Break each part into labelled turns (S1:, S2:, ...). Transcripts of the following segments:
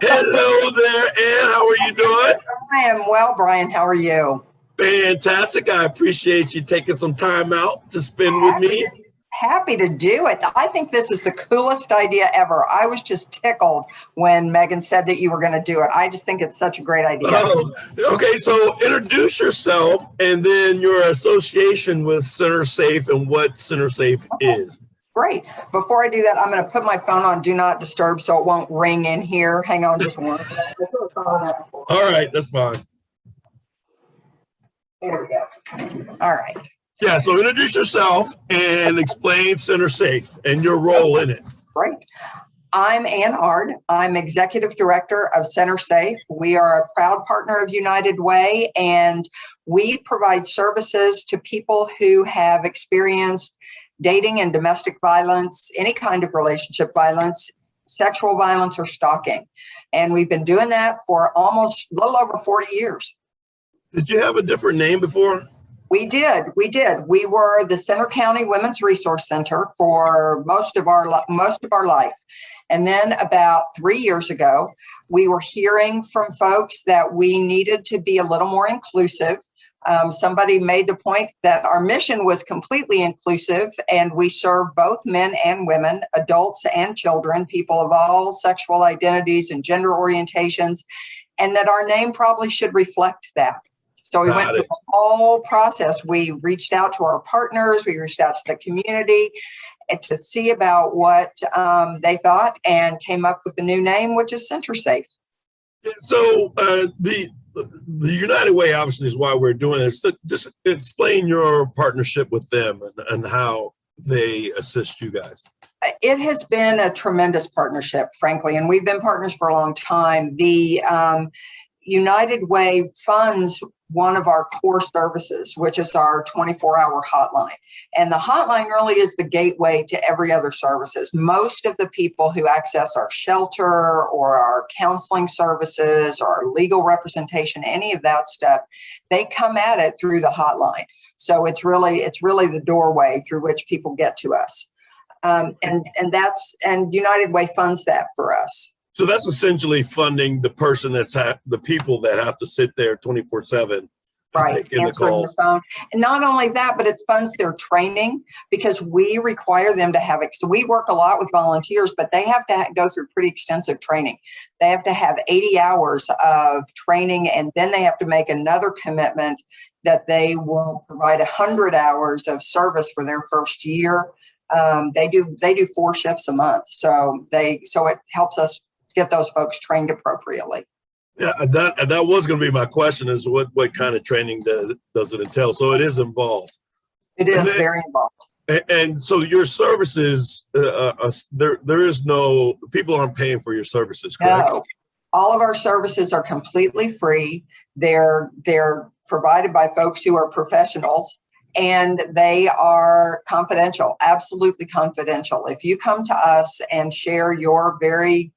S1: Hello there, Ann. How are you doing?
S2: I am well, Brian. How are you?
S1: Fantastic. I appreciate you taking some time out to spend with
S2: Happy
S1: me.
S2: to, happy to do it. I think this is the coolest idea ever. I was just tickled when Megan said that you were going to do it. I just think it's such a great idea.
S1: Okay, so introduce yourself and then your association with CenterSafe and what CenterSafe is.
S2: Great. Before I do that, I'm going to put my phone on Do Not Disturb so it won't ring in here. Hang on just one.
S1: All right, that's fine.
S2: There we go. All right.
S1: Yeah, so introduce yourself and explain CenterSafe and your role in it.
S2: Great. I'm Ann Ard. I'm Executive Director of CenterSafe. We are a proud partner of United Way, and we provide services to people who have experienced dating and domestic violence, any kind of relationship violence, sexual violence, or stalking. And we've been doing that for almost a little over 40 years.
S1: Did you have a different name before?
S2: We did. We were the Center County Women's Resource Center for most of our life. And then about 3 years ago, we were hearing from folks that we needed to be a little more inclusive. Somebody made the point that our mission was completely inclusive, and we serve both men and women, adults and children, people of all sexual identities and gender orientations, and that our name probably should reflect that. So we went through the whole process. We reached out to our partners, we reached out to the community to see about what they thought, and came up with a new name, which is CenterSafe.
S1: So the United Way obviously is why we're doing this. So just explain your partnership with them and how they assist you guys.
S2: It has been a tremendous partnership, frankly, and we've been partners for a long time. The United Way funds one of our core services, which is our 24-hour hotline. And the hotline really is the gateway to every other services. Most of the people who access our shelter or our counseling services or our legal representation, any of that stuff, they come at it through the hotline. So it's really the doorway through which people get to us. And United Way funds that for us.
S1: So that's essentially funding the person the people that have to sit there 24/7.
S2: Right, answering the phone. And not only that, but it funds their training, because we require them to have, so we work a lot with volunteers, but they have to go through pretty extensive training. They have to have 80 hours of training, and then they have to make another commitment that they will provide 100 hours of service for their first year. They do 4 shifts a month. So it helps us get those folks trained appropriately.
S1: Yeah, that was going to be my question: is what kind of training does it entail? So it is involved.
S2: It is very involved.
S1: And so your services, there is no, people aren't paying for your services, correct?
S2: No, all of our services are completely free. They're provided by folks who are professionals, and they are confidential, absolutely confidential. If you come to us and share your very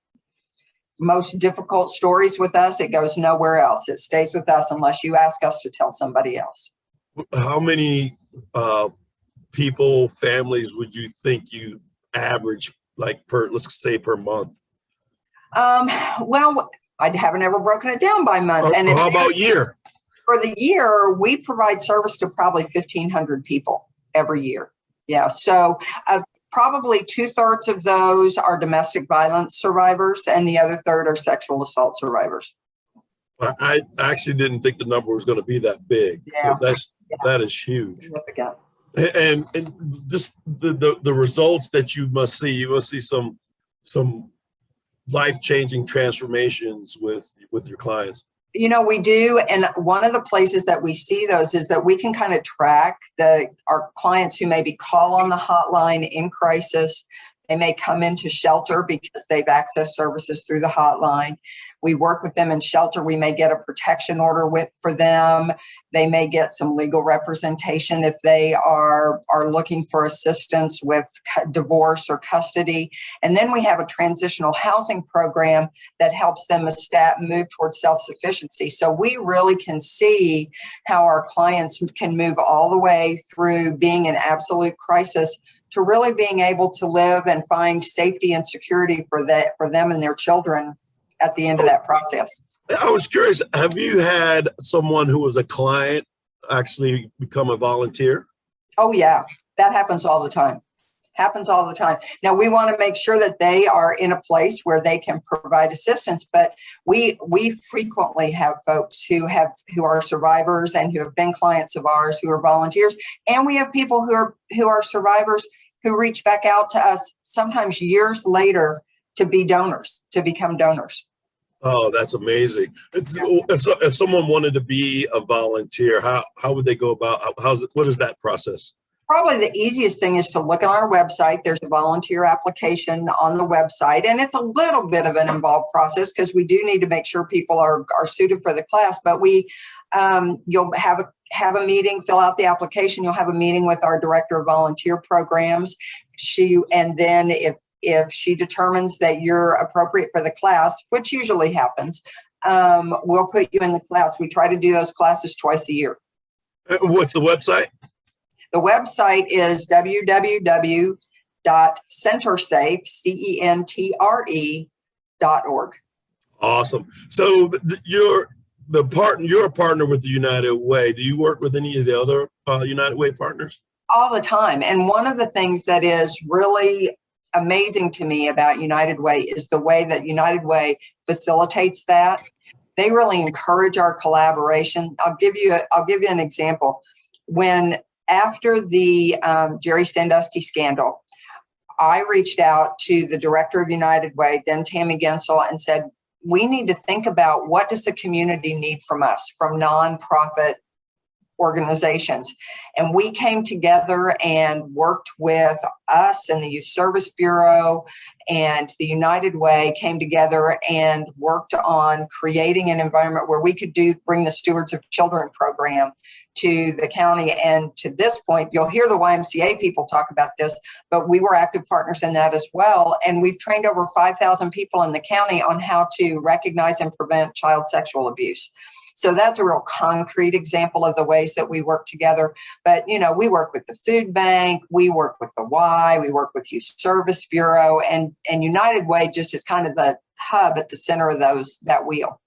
S2: most difficult stories with us, it goes nowhere else. It stays with us unless you ask us to tell somebody else.
S1: How many people, families would you think you average, like let's say per month?
S2: Well, I haven't ever broken it down by month.
S1: And how about year?
S2: For the year, we provide service to probably 1,500 people every year. Yeah, so probably 2/3 of those are domestic violence survivors, and the other third are sexual assault survivors.
S1: I actually didn't think the number was going to be that big. Yeah. So that is huge. And just the results that you must see some life-changing transformations with your clients.
S2: You know, we do. And one of the places that we see those is that we can kind of track our clients who maybe call on the hotline in crisis. They may come into shelter because they've accessed services through the hotline. We work with them in shelter. We may get a protection order for them. They may get some legal representation if they are looking for assistance with divorce or custody. And then we have a transitional housing program that helps them move towards self-sufficiency. So we really can see how our clients can move all the way through being in absolute crisis to really being able to live and find safety and security for them and their children at the end of that process.
S1: I was curious, have you had someone who was a client actually become a volunteer?
S2: Oh yeah, that happens all the time. Happens all the time. Now we want to make sure that they are in a place where they can provide assistance, but we frequently have folks who are survivors and who have been clients of ours who are volunteers, and we have people who are survivors who reach back out to us sometimes years later to be donors, to become donors.
S1: Oh, that's amazing. If someone wanted to be a volunteer, how would they go about, what is that process?
S2: Probably the easiest thing is to look at our website. There's a volunteer application on the website, and it's a little bit of an involved process because we do need to make sure people are suited for the class. But you'll have a meeting, fill out the application. You'll have a meeting with our director of volunteer programs. And then if she determines that you're appropriate for the class, which usually happens, we'll put you in the class. We try to do those classes twice a year.
S1: What's the website?
S2: The website is www.centersafe.org.
S1: Awesome. So you're a partner with the United Way. Do you work with any of the other United Way partners?
S2: All the time. And one of the things that is really amazing to me about United Way is the way that United Way facilitates that. They really encourage our collaboration. I'll give you an example. After the Jerry Sandusky scandal, I reached out to the director of United Way, then Tammy Gensel, and said, we need to think about what does the community need from us, from nonprofit organizations. And we came together and worked with us and the Youth Service Bureau and the United Way came together and worked on creating an environment where we could bring the Stewards of Children program to the county. And to this point, you'll hear the YMCA people talk about this, but we were active partners in that as well. And we've trained over 5,000 people in the county on how to recognize and prevent child sexual abuse. So that's a real concrete example of the ways that we work together. But, we work with the food bank, we work with the Y, we work with Youth Service Bureau, and United Way just is kind of the hub at the center of that wheel.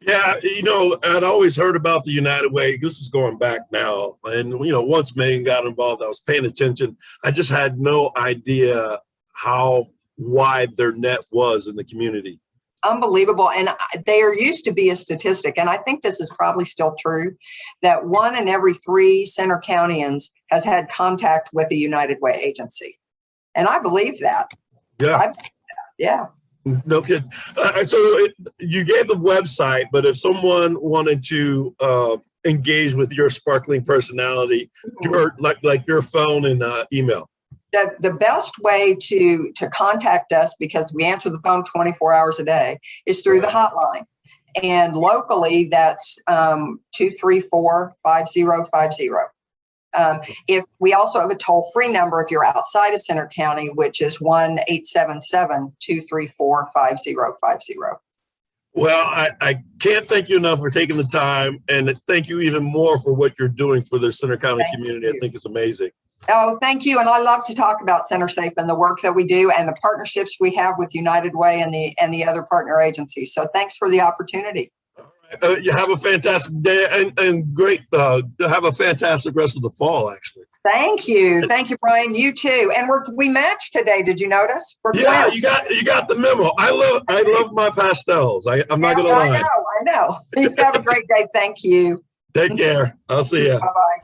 S1: Yeah, I'd always heard about the United Way. This is going back now. And, once Megan got involved, I was paying attention. I just had no idea how wide their net was in the community.
S2: Unbelievable. And there used to be a statistic, and I think this is probably still true, that 1 in every 3 Center Countyans has had contact with a United Way agency. And I believe that.
S1: Yeah.
S2: Yeah.
S1: No kidding. So you gave the website, but if someone wanted to engage with your sparkling personality, like your phone and email.
S2: The best way to contact us, because we answer the phone 24 hours a day, is through the hotline. And locally, that's 234-5050. If we also have a toll-free number if you're outside of Center County, which is 1-877-234-5050.
S1: Well, I can't thank you enough for taking the time, and thank you even more for what you're doing for the Center County community. I think it's amazing.
S2: Oh, thank you. And I love to talk about Center Safe and the work that we do and the partnerships we have with United Way and the other partner agencies. So thanks for the opportunity.
S1: You have a fantastic day and great. Have a fantastic rest of the fall, actually.
S2: Thank you. Thank you, Brian. You too. And we matched today. Did you notice?
S1: Yeah, you got the memo. I love my pastels. I'm not going to lie.
S2: I know. You have a great day. Thank you.
S1: Take care. I'll see you.
S2: Bye-bye.